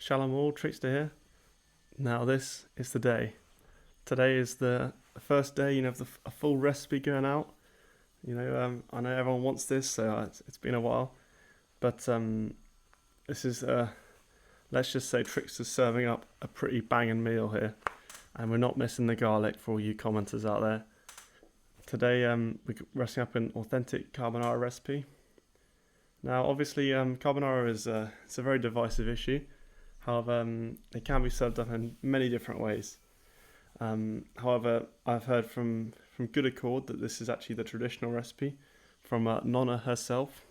Shalom all, Trickster here. Now this is the day. Today is the first day, of a full recipe going out. I know everyone wants this, so it's been a while. But this is, let's just say Trickster's serving up a pretty banging meal here. And we're not missing the garlic for all you commenters out there. Today we're resting up an authentic carbonara recipe. Now obviously carbonara is it's a very divisive issue. However, it can be served up in many different ways. However, I've heard from good accord that this is actually the traditional recipe from Nonna herself.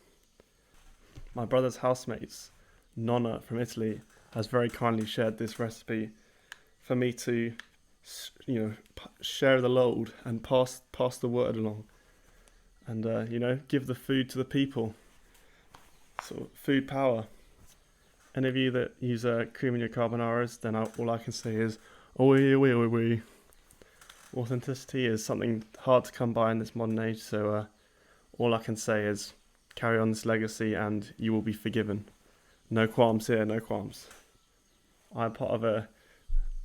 My brother's housemates, Nonna from Italy, has very kindly shared this recipe for me to, share the load and pass the word along, and give the food to the people. So food power. Any of you that use cream in your carbonaras, then all I can say is, oui. Authenticity is something hard to come by in this modern age, so all I can say is carry on this legacy and you will be forgiven. No qualms here, no qualms. I'm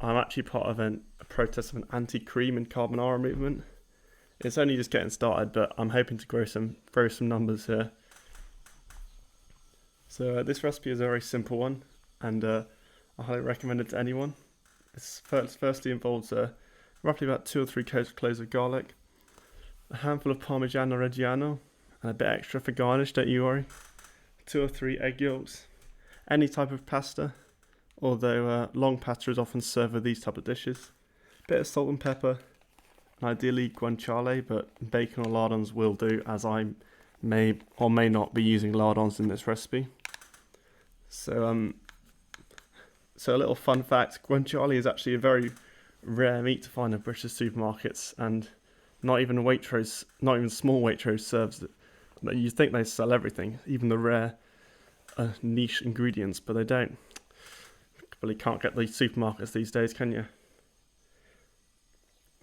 actually part of a protest of an anti-cream and carbonara movement. It's only just getting started, but I'm hoping to grow some numbers here. So this recipe is a very simple one, and I highly recommend it to anyone. It firstly involves roughly about 2 or 3 cloves of garlic, a handful of Parmigiano Reggiano, and a bit extra for garnish, don't you worry. 2 or 3 egg yolks, any type of pasta, although long pasta is often served with these type of dishes. A bit of salt and pepper, and ideally guanciale, but bacon or lardons will do, as I may or may not be using lardons in this recipe. So a little fun fact, guanciale is actually a very rare meat to find in British supermarkets, and not even small Waitrose serves it. You think they sell everything, even the rare niche ingredients, but they don't. Really can't get these supermarkets these days, can you?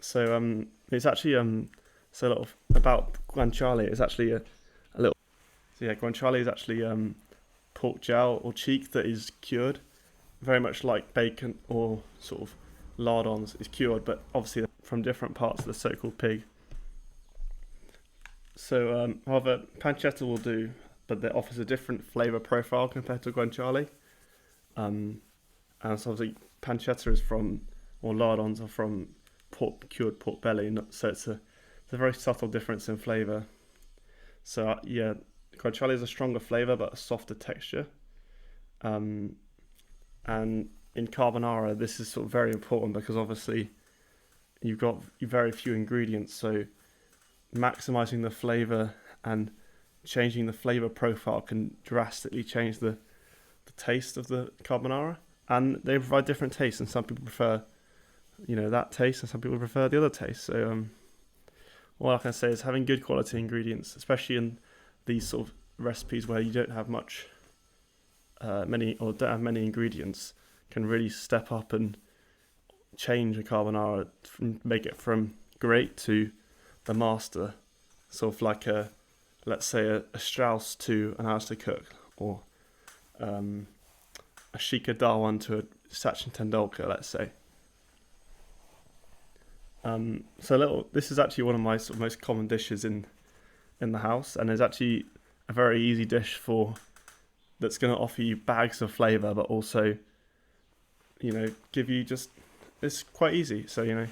So it's actually so a little about guanciale. It's actually guanciale is actually pork jowl or cheek that is cured, very much like bacon or sort of lardons is cured, but obviously from different parts of the so-called pig. So however, pancetta will do, but it offers a different flavour profile compared to guanciale. And so obviously pancetta is or lardons are from cured pork belly, so it's a very subtle difference in flavour. So guanciale is a stronger flavour but a softer texture. And in carbonara, this is sort of very important because obviously you've got very few ingredients, so maximising the flavour and changing the flavour profile can drastically change the taste of the carbonara. And they provide different tastes, and some people prefer that taste and some people prefer the other taste. So all I can say is having good quality ingredients, especially in these sort of recipes where you don't have many ingredients, can really step up and change a carbonara, make it from great to the master, sort of like let's say a Strauss to an Alistair Cook, or a Shikhar Dhawan to a Sachin Tendulkar, let's say. This is actually one of my sort of most common dishes in the house, and is actually a very easy dish that's going to offer you bags of flavour, but also give you it's quite easy. So you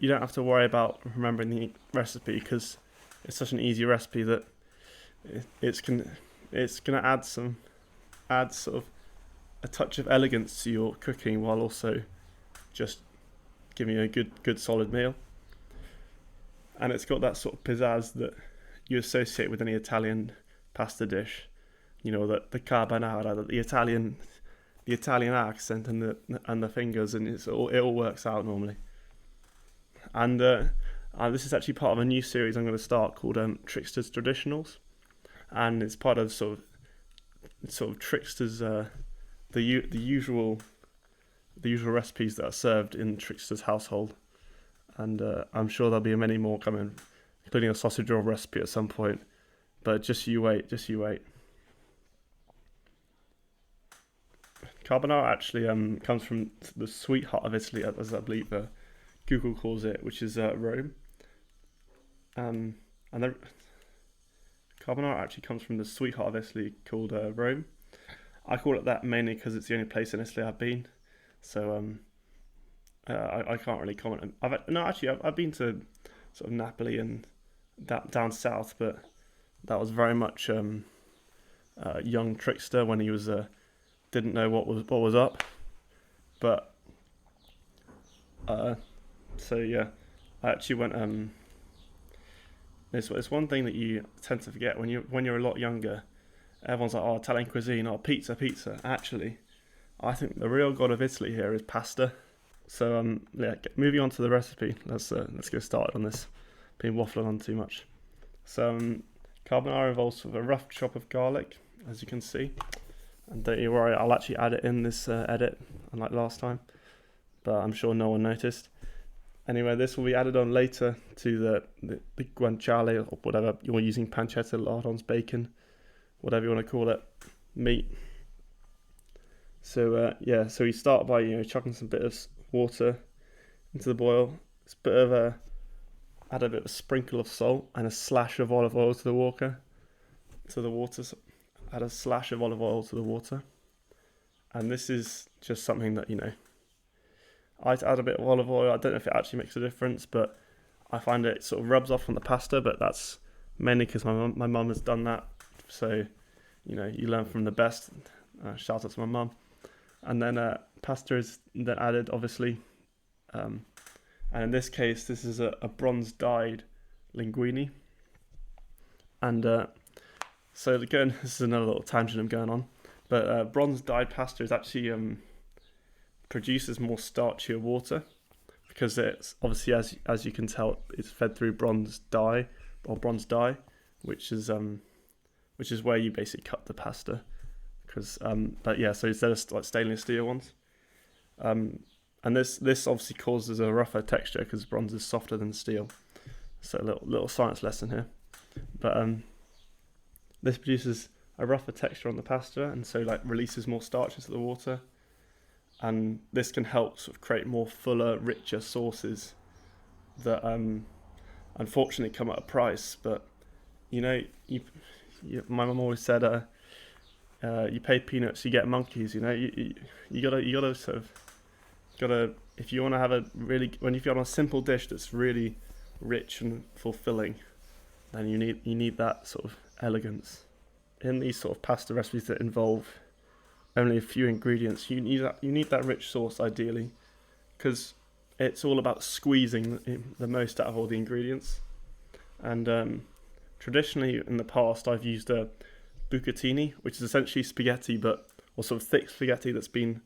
don't have to worry about remembering the recipe, because it's such an easy recipe that it's going to add sort of a touch of elegance to your cooking, while also just giving you a good solid meal. And it's got that sort of pizzazz that you associate with any Italian pasta dish. That the carbonara, the Italian accent and the fingers, and it all works out normally. And this is actually part of a new series I'm going to start called Trickster's Traditionals, and it's part of sort of Trickster's the usual recipes that are served in Trickster's household, and I'm sure there'll be many more coming, including a sausage roll recipe at some point. But just you wait. Carbonara actually comes from the sweetheart of Italy, as I believe Google calls it, which is Rome. And the carbonara actually comes from the sweetheart of Italy called Rome. I call it that mainly because it's the only place in Italy I've been. So I can't really comment. I've been to sort of Napoli and down south, but that was very much young trickster when he was didn't know what was up. But so yeah, I actually went. It's one thing that you tend to forget when you're a lot younger. Everyone's like, oh, Italian cuisine, oh, pizza. Actually, I think the real god of Italy here is pasta. So yeah, moving on to the recipe. Let's get started on this. Been waffling on too much. So carbonara involves sort of a rough chop of garlic, as you can see. And don't you worry, I'll actually add it in this edit, unlike last time. But I'm sure no one noticed. Anyway, this will be added on later to the guanciale, or whatever you're using, pancetta, lardons, bacon, whatever you want to call it, meat. So so we start by chucking some bit of water into the boil. It's a bit of add a bit of a sprinkle of salt and a slash of olive oil to the water. Add a slash of olive oil to the water, and this is just something that I add a bit of olive oil. I don't know if it actually makes a difference, but I find it sort of rubs off on the pasta. But that's mainly because my mum has done that. So you learn from the best. Shout out to my mum. And then pasta is then added, obviously. And in this case, this is a bronze dyed linguine. And so again, this is another little tangent I'm going on. But bronze dyed pasta is actually produces more starchier water because it's obviously, as you can tell, it's fed through bronze dye, which is where you basically cut the pasta. Because so instead of like stainless steel ones, and this obviously causes a rougher texture because bronze is softer than steel. So a little science lesson here, but this produces a rougher texture on the pasta, and so like releases more starch into the water, and this can help sort of create more fuller, richer sauces that unfortunately come at a price. But my mum always said, you pay peanuts, you get monkeys. You gotta sort of if you want to have if you want a simple dish that's really rich and fulfilling, then you need that sort of elegance. In these sort of pasta recipes that involve only a few ingredients, you need that rich sauce ideally, because it's all about squeezing the most out of all the ingredients. And traditionally in the past I've used a bucatini, which is essentially spaghetti, or sort of thick spaghetti that's been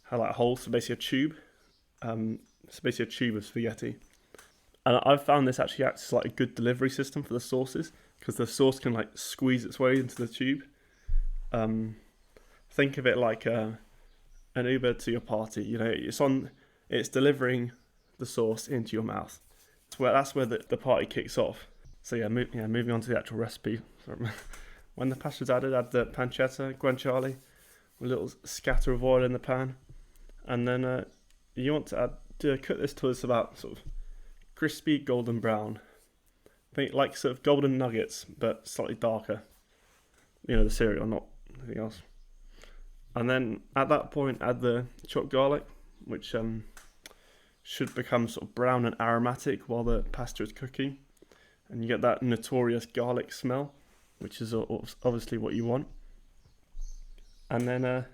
had like holes, so basically a tube. It's basically a tube of spaghetti. And I've found this actually acts as like a good delivery system for the sauces, because the sauce can like squeeze its way into the tube. Think of it like an Uber to your party. It's delivering the sauce into your mouth. That's where the party kicks off. So moving on to the actual recipe. When the pasta's added, add the pancetta, guanciale, with a little scatter of oil in the pan, and then you want to cook this till it's about sort of crispy golden brown. Think like sort of golden nuggets, but slightly darker. The cereal, not anything else. And then at that point, add the chopped garlic, which should become sort of brown and aromatic while the pasta is cooking, and you get that notorious garlic smell, which is obviously what you want. And then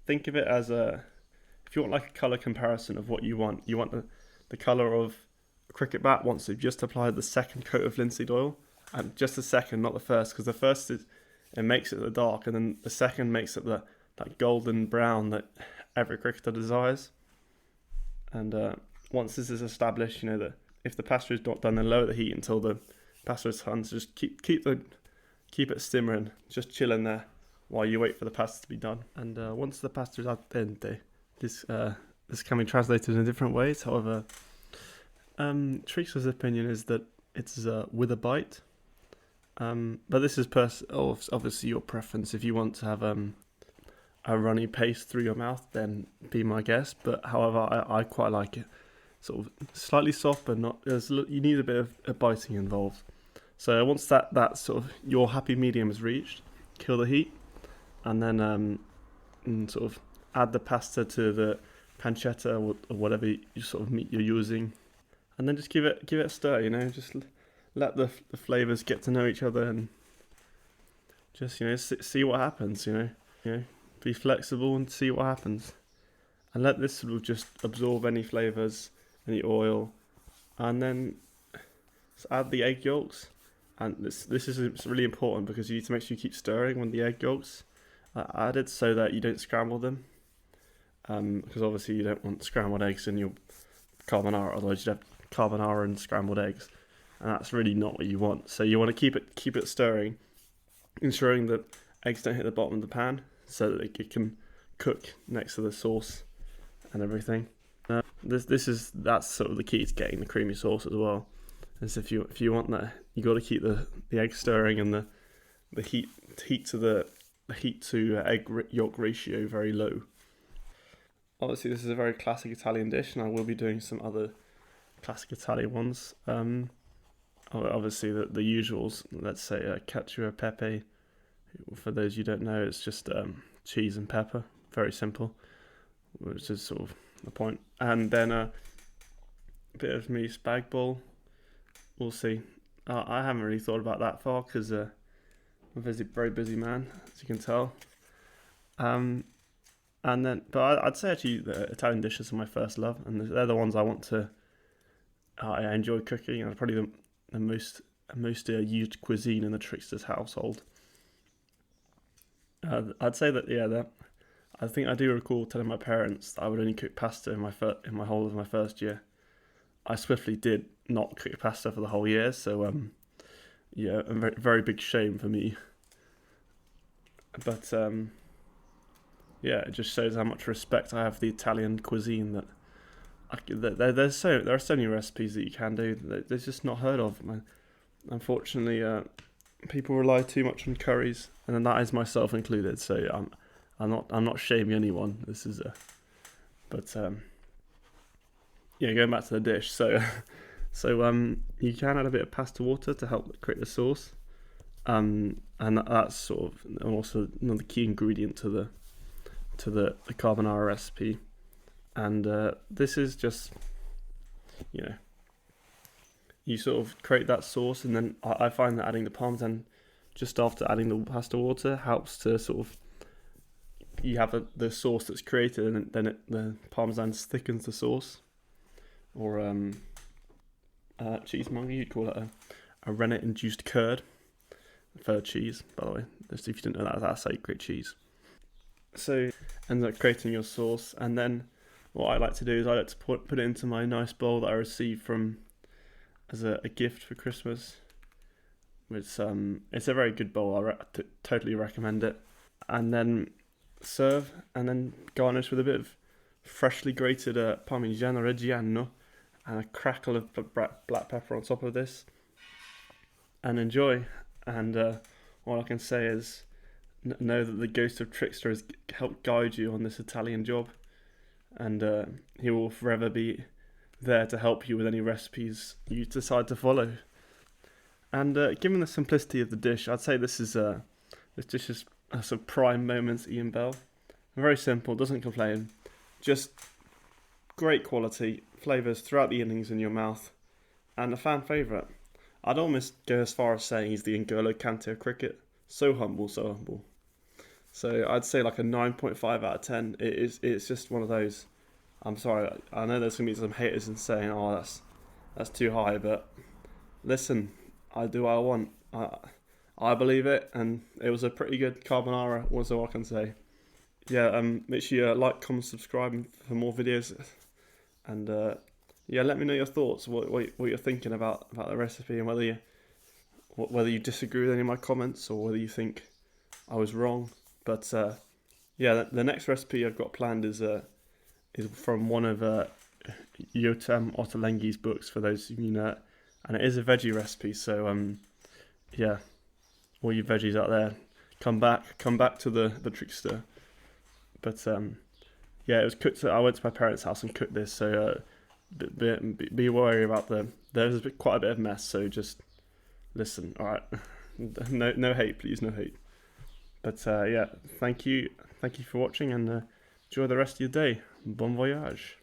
think of it as if you want like a colour comparison of what you want the colour of a cricket bat once you've just applied the second coat of linseed oil, and just the second, not the first, because the first it makes it the dark, and then the second makes it that golden brown that every cricketer desires. And once this is established, that if the pasta is not done, then lower the heat until the pasta is done. So just keep it simmering, just chilling there while you wait for the pasta to be done. And once the pasta is al dente, this can be translated in different ways. However, Trixa's opinion is that it's with a bite. But this is obviously your preference. If you want to have a runny paste through your mouth, then be my guest. But however, I quite like it sort of slightly soft, but not. You need a bit of a biting involved. So once that sort of your happy medium is reached, kill the heat, and then and sort of add the pasta to the pancetta or whatever you sort of meat you're using, and then just give it a stir. Just let the flavors get to know each other, and just see what happens. Be flexible and see what happens, and let this sort of just absorb any flavors, any oil, and then add the egg yolks. And this is really important because you need to make sure you keep stirring when the egg yolks are added so that you don't scramble them. Because obviously you don't want scrambled eggs in your carbonara, otherwise you'd have carbonara and scrambled eggs, and that's really not what you want. So you want to keep it stirring, ensuring that eggs don't hit the bottom of the pan, so that it can cook next to the sauce and everything. That's sort of the key to getting the creamy sauce as well. Is if you want that, you got to keep the egg stirring and the heat to egg yolk ratio very low. Obviously, this is a very classic Italian dish, and I will be doing some other classic Italian ones. Obviously, the usuals. Let's say cacio e pepe. For those you don't know, it's just cheese and pepper. Very simple, which is sort of the point. And then a bit of meat spag bol. We'll see. I haven't really thought about that far because I'm a very busy man, as you can tell. But I'd say actually the Italian dishes are my first love, and they're the ones I want to. I enjoy cooking, and probably the most used cuisine in the trickster's household. I'd say that I think I do recall telling my parents that I would only cook pasta in my whole of my first year. I swiftly did not cook pasta for the whole year, so a very, very big shame for me. But it just shows how much respect I have for the Italian cuisine. There are so many recipes that you can do that they're just not heard of. Unfortunately, people rely too much on curries, and then that is myself included. So I'm not shaming anyone. This is going back to the dish. So you can add a bit of pasta water to help create the sauce, and that's sort of also another key ingredient to the carbonara recipe. And this is just you sort of create that sauce, and then I find that adding the parmesan just after adding the pasta water helps to sort of you have the sauce that's created, and then the parmesan thickens the sauce. Or cheesemonger, you'd call it a rennet-induced curd. For cheese, by the way. Just if you didn't know that, that's how you create cheese. So, end up creating your sauce, and then what I like to do is I like to put it into my nice bowl that I received as a gift for Christmas. It's a very good bowl. I totally recommend it. And then serve, and then garnish with a bit of freshly grated Parmigiano Reggiano and a crackle of black pepper on top of this, and enjoy. And all I can say is know that the ghost of Trickster has helped guide you on this Italian job, and he will forever be there to help you with any recipes you decide to follow. And given the simplicity of the dish, I'd say this dish is a sort of prime moments Ian Bell. Very simple, doesn't complain, just great quality, flavours throughout the innings in your mouth, and a fan favourite. I'd almost go as far as saying he's the N'Golo Kante of cricket. So humble, so humble. So I'd say like a 9.5 out of 10. It's just one of those. I'm sorry, I know there's going to be some haters and saying, oh, that's too high, but listen, I do what I want. I believe it, and it was a pretty good carbonara, was all I can say. Yeah, make sure you like, comment, subscribe for more videos, and let me know your thoughts, what you're thinking about the recipe, and whether you disagree with any of my comments or whether you think I was wrong. But the next recipe I've got planned is from one of Yotam Ottolenghi's books, for those of you know, and it is a veggie recipe. So all you veggies out there, come back to the Trickster. But yeah, it was cooked. I went to my parents' house and cooked this, so be wary about there's quite a bit of mess. So just listen. All right, no hate, please, no hate. But yeah, thank you for watching, and enjoy the rest of your day. Bon voyage.